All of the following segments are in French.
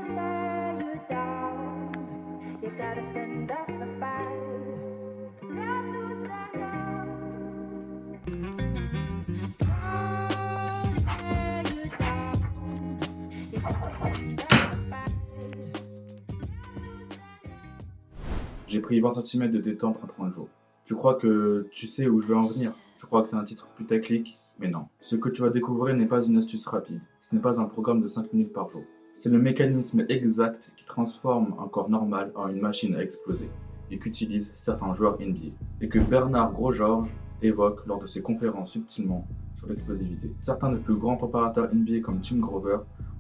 shut you down. You gotta stand up and fight. Got to stand up. Don't shut you down. You gotta stand up and fight. J'ai pris 20 cm de détente en 30 jours. Tu crois que tu sais où je vais en venir? Tu crois que c'est un titre putaclic? Mais non. Ce que tu vas découvrir n'est pas une astuce rapide. Ce n'est pas un programme de 5 minutes par jour. C'est le mécanisme exact qui transforme un corps normal en une machine à exploser et qu'utilisent certains joueurs NBA. Et que Bernard Gros-Georges évoque lors de ses conférences subtilement sur l'explosivité. Certains des plus grands préparateurs NBA comme Tim Grover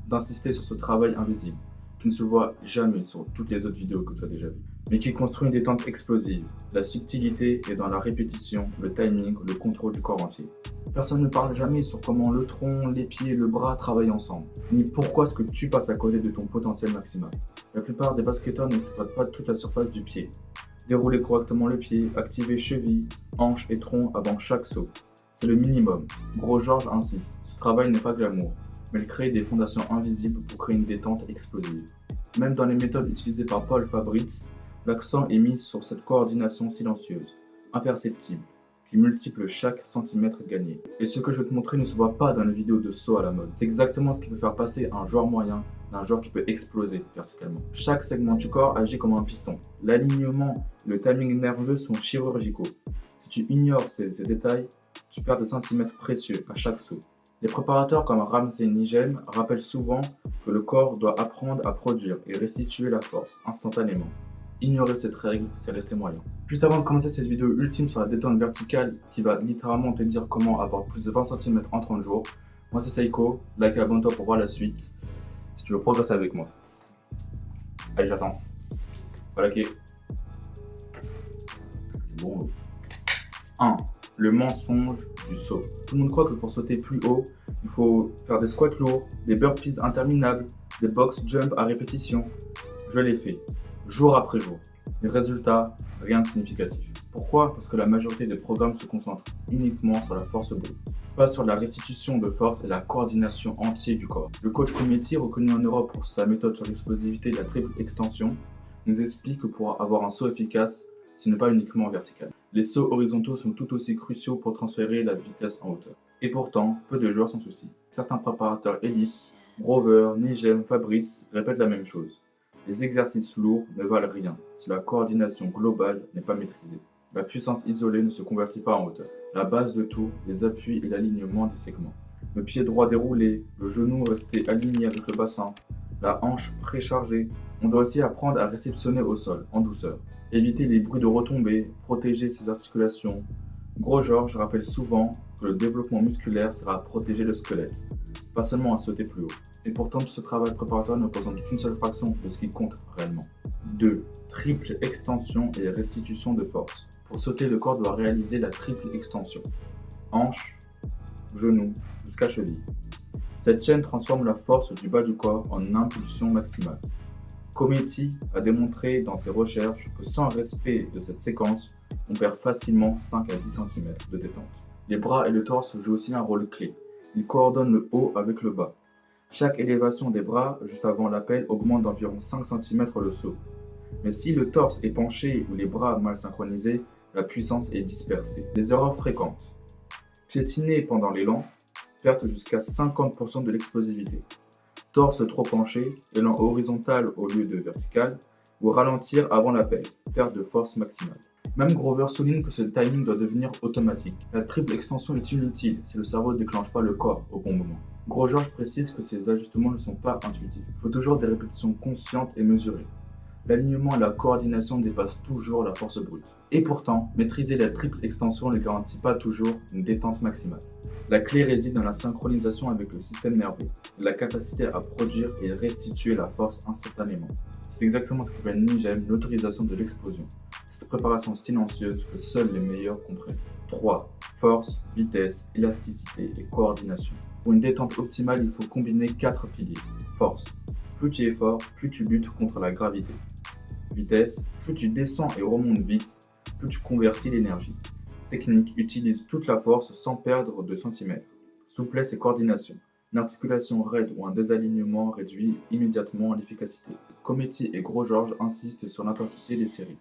ont insisté sur ce travail invisible qui ne se voit jamais sur toutes les autres vidéos que tu as déjà vues, mais qui construit une détente explosive. La subtilité est dans la répétition, le timing, le contrôle du corps entier. Personne ne parle jamais sur comment le tronc, les pieds et le bras travaillent ensemble, ni pourquoi est-ce que tu passes à côté de ton potentiel maximal. La plupart des basketteurs n'exploitent pas toute la surface du pied. Dérouler correctement le pied, activer cheville, hanche et tronc avant chaque saut. C'est le minimum. Gros-Georges insiste, ce travail n'est pas glamour, mais il crée des fondations invisibles pour créer une détente explosive. Même dans les méthodes utilisées par Paul Fabritz, l'accent est mis sur cette coordination silencieuse, imperceptible, qui multiplie chaque centimètre gagné. Et ce que je vais te montrer ne se voit pas dans les vidéos de saut à la mode. C'est exactement ce qui peut faire passer un joueur moyen d'un joueur qui peut exploser verticalement. Chaque segment du corps agit comme un piston. L'alignement et le timing nerveux sont chirurgicaux. Si tu ignores ces détails, tu perds des centimètres précieux à chaque saut. Les préparateurs comme Ramsey Nijem rappellent souvent que le corps doit apprendre à produire et restituer la force instantanément. Ignorer cette règle, c'est rester moyen. Juste avant de commencer cette vidéo ultime sur la détente verticale qui va littéralement te dire comment avoir plus de 20 cm en 30 jours, moi c'est Seiko, like et abonne-toi pour voir la suite si tu veux progresser avec moi. Allez, j'attends. Voilà qui est. C'est bon. 1. Le mensonge du saut. Tout le monde croit que pour sauter plus haut, il faut faire des squats lourds, des burpees interminables, des box jump à répétition. Je l'ai fait, jour après jour. Les résultats, rien de significatif. Pourquoi? Parce que la majorité des programmes se concentrent uniquement sur la force brute, pas sur la restitution de force et la coordination entière du corps. Le coach Cometti, reconnu en Europe pour sa méthode sur l'explosivité et la triple extension, nous explique que pour avoir un saut efficace, ce n'est pas uniquement vertical. Les sauts horizontaux sont tout aussi cruciaux pour transférer la vitesse en hauteur. Et pourtant, peu de joueurs s'en soucient. Certains préparateurs élites, Grover, Nijem, Fabritz, répètent la même chose. Les exercices lourds ne valent rien si la coordination globale n'est pas maîtrisée. La puissance isolée ne se convertit pas en hauteur. La base de tout, les appuis et l'alignement des segments. Le pied droit déroulé, le genou resté aligné avec le bassin, la hanche préchargée. On doit aussi apprendre à réceptionner au sol, en douceur. Éviter les bruits de retombées, protéger ses articulations. Gros-Georges rappelle souvent que le développement musculaire sert à protéger le squelette, pas seulement à sauter plus haut. Et pourtant, tout ce travail préparatoire ne représente qu'une seule fraction de ce qui compte réellement. 2. Triple extension et restitution de force. Pour sauter, le corps doit réaliser la triple extension. Hanche, genou, jusqu'à cheville. Cette chaîne transforme la force du bas du corps en impulsion maximale. Cometti a démontré dans ses recherches que sans respect de cette séquence, on perd facilement 5 à 10 cm de détente. Les bras et le torse jouent aussi un rôle clé. Ils coordonnent le haut avec le bas. Chaque élévation des bras juste avant l'appel augmente d'environ 5 cm le saut. Mais si le torse est penché ou les bras mal synchronisés, la puissance est dispersée. Les erreurs fréquentes. Piétiner pendant l'élan, perte jusqu'à 50% de l'explosivité. Torse trop penché, élan horizontal au lieu de vertical, ou ralentir avant l'appel, perte de force maximale. Même Grover souligne que ce timing doit devenir automatique. La triple extension est inutile si le cerveau ne déclenche pas le corps au bon moment. Gros-Georges précise que ces ajustements ne sont pas intuitifs. Il faut toujours des répétitions conscientes et mesurées. L'alignement et la coordination dépassent toujours la force brute. Et pourtant, maîtriser la triple extension ne garantit pas toujours une détente maximale. La clé réside dans la synchronisation avec le système nerveux, la capacité à produire et restituer la force instantanément. C'est exactement ce qu'appelle Nijem l'autorisation de l'explosion. Cette préparation silencieuse que seuls les meilleurs comprennent. 3. Force, vitesse, élasticité et coordination. Pour une détente optimale, il faut combiner 4 piliers. Force. Plus tu es fort, plus tu butes contre la gravité. Vitesse. Plus tu descends et remontes vite, plus tu convertis l'énergie. Technique. Utilise toute la force sans perdre de centimètres. Souplesse et coordination. Une articulation raide ou un désalignement réduit immédiatement l'efficacité. Cometti et Gros-Georges insistent sur l'intensité des séries.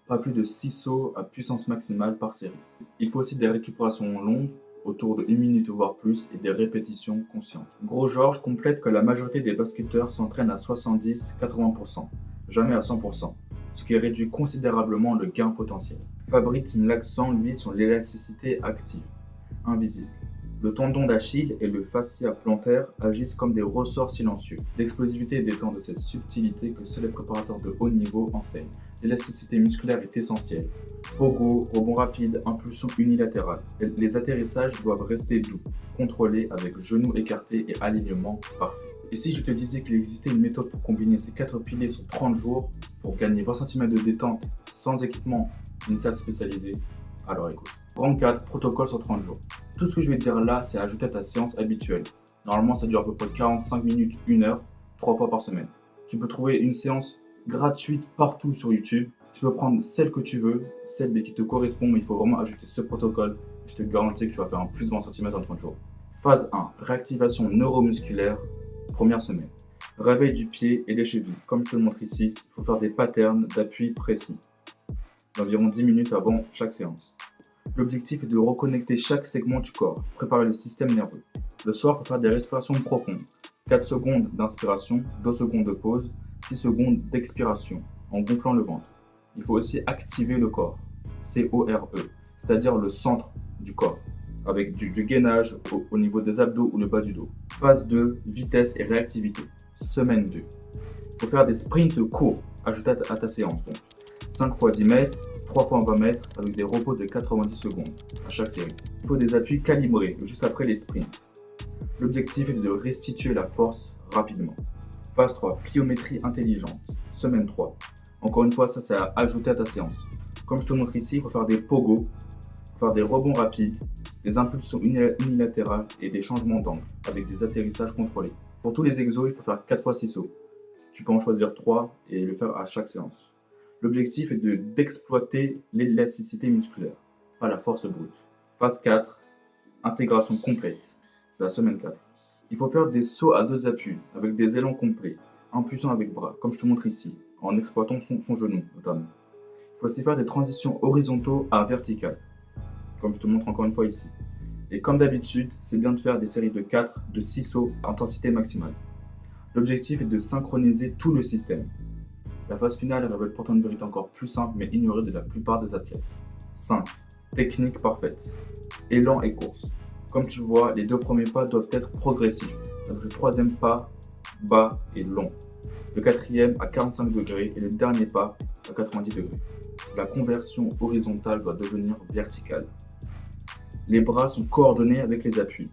Pas plus de 6 sauts à puissance maximale par série. Il faut aussi des récupérations longues, autour de 1 minute voire plus, et des répétitions conscientes. Gros-Georges complète que la majorité des basketteurs s'entraînent à 70-80%, jamais à 100%, ce qui réduit considérablement le gain potentiel. Fabrice met l'accent, lui, sur l'élasticité active, invisible. Le tendon d'Achille et le fascia plantaire agissent comme des ressorts silencieux. L'explosivité dépend de cette subtilité que seuls les préparateurs de haut niveau enseignent. L'élasticité musculaire est essentielle. Pogo, rebond rapide, impulsion unilatérale. Les atterrissages doivent rester doux, contrôlés avec genoux écartés et alignement parfait. Et si je te disais qu'il existait une méthode pour combiner ces 4 piliers sur 30 jours pour gagner 20 cm de détente sans équipement d'une salle spécialisée, alors écoute. Rang 4, protocole sur 30 jours. Tout ce que je vais te dire là, c'est ajouter à ta séance habituelle. Normalement, ça dure à peu près 45 minutes, 1 heure, 3 fois par semaine. Tu peux trouver une séance gratuite partout sur YouTube. Tu peux prendre celle que tu veux, celle qui te correspond, mais il faut vraiment ajouter ce protocole. Je te garantis que tu vas faire un plus de 20 cm en 30 jours. Phase 1, réactivation neuromusculaire, première semaine. Réveil du pied et des chevilles. Comme je te le montre ici, il faut faire des patterns d'appui précis, d'environ 10 minutes avant chaque séance. L'objectif est de reconnecter chaque segment du corps, préparer le système nerveux. Le soir, il faut faire des respirations profondes. 4 secondes d'inspiration, 2 secondes de pause, 6 secondes d'expiration, en gonflant le ventre. Il faut aussi activer le corps, C-O-R-E, c'est-à-dire le centre du corps, avec du gainage au niveau des abdos ou le bas du dos. Phase 2, vitesse et réactivité, semaine 2. Il faut faire des sprints courts, ajoutés à ta séance. Donc 5 fois 10 mètres, 3 fois 20 mètres avec des repos de 90 secondes à chaque série. Il faut des appuis calibrés juste après les sprints. L'objectif est de restituer la force rapidement. Phase 3, pliométrie intelligente, semaine 3. Encore une fois, ça c'est à ajouter à ta séance. Comme je te montre ici, il faut faire des pogos, faire des rebonds rapides, des impulsions unilatérales et des changements d'angle avec des atterrissages contrôlés. Pour tous les exos, il faut faire 4 fois 6 sauts. Tu peux en choisir 3 et le faire à chaque séance. L'objectif est d'exploiter l'élasticité musculaire, pas la force brute. Phase 4, intégration complète. C'est la semaine 4. Il faut faire des sauts à 2 appuis, avec des élans complets, impulsion avec bras, comme je te montre ici, en exploitant son genou notamment. Il faut aussi faire des transitions horizontaux à verticales, comme je te montre encore une fois ici. Et comme d'habitude, c'est bien de faire des séries de 4, de 6 sauts à intensité maximale. L'objectif est de synchroniser tout le système. La phase finale révèle pourtant une vérité encore plus simple mais ignorée de la plupart des athlètes. 5. Technique parfaite. Élan et course. Comme tu vois, les 2 premiers pas doivent être progressifs. Donc le 3e pas, bas et long. Le 4e à 45 degrés et le dernier pas à 90 degrés. La conversion horizontale doit devenir verticale. Les bras sont coordonnés avec les appuis,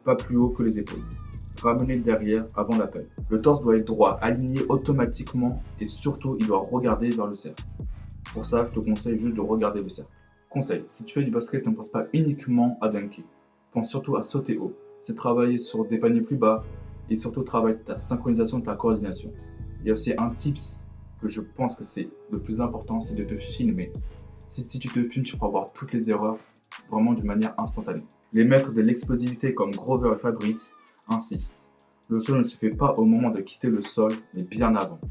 pas plus haut que les épaules. Ramener derrière avant l'appel. Le torse doit être droit, aligné automatiquement et surtout il doit regarder vers le cercle. Pour ça, je te conseille juste de regarder le cercle. Conseil, si tu fais du basket, ne pense pas uniquement à dunker. Pense surtout à sauter haut. C'est travailler sur des paniers plus bas et surtout travailler ta synchronisation et ta coordination. Il y a aussi un tips que je pense que c'est le plus important, c'est de te filmer. Si tu te filmes, tu pourras voir toutes les erreurs vraiment de manière instantanée. Les maîtres de l'explosivité comme Grover et Fabrice insiste. Le saut ne se fait pas au moment de quitter le sol, mais bien avant.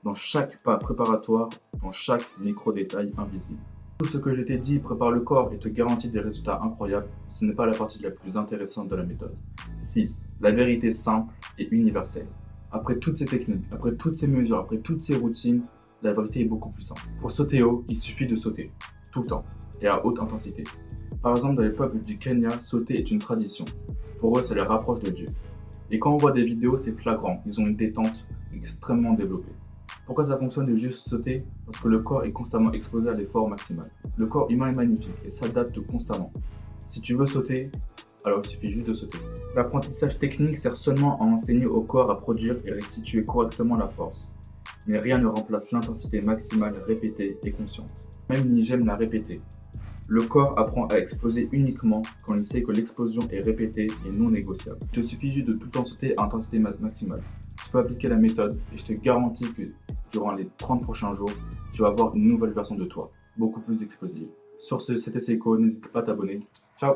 Dans chaque pas préparatoire, dans chaque micro-détail invisible. Tout ce que je t'ai dit prépare le corps et te garantit des résultats incroyables. Ce n'est pas la partie la plus intéressante de la méthode. 6. La vérité simple et universelle. Après toutes ces techniques, après toutes ces mesures, après toutes ces routines, la vérité est beaucoup plus simple. Pour sauter haut, il suffit de sauter, tout le temps, et à haute intensité. Par exemple, dans les peuples du Kenya, sauter est une tradition. Pour eux, ça les rapproche de Dieu. Et quand on voit des vidéos, c'est flagrant. Ils ont une détente extrêmement développée. Pourquoi ça fonctionne de juste sauter? Parce que le corps est constamment exposé à l'effort maximal. Le corps humain est magnifique et s'adapte constamment. Si tu veux sauter, alors il suffit juste de sauter. L'apprentissage technique sert seulement à enseigner au corps à produire et restituer correctement la force. Mais rien ne remplace l'intensité maximale répétée et consciente. Même Nigem l'a répété. Le corps apprend à exploser uniquement quand il sait que l'explosion est répétée et non négociable. Il te suffit juste de tout le temps sauter à intensité maximale. Tu peux appliquer la méthode et je te garantis que durant les 30 prochains jours, tu vas avoir une nouvelle version de toi, beaucoup plus explosive. Sur ce, c'était Seiko, n'hésite pas à t'abonner. Ciao!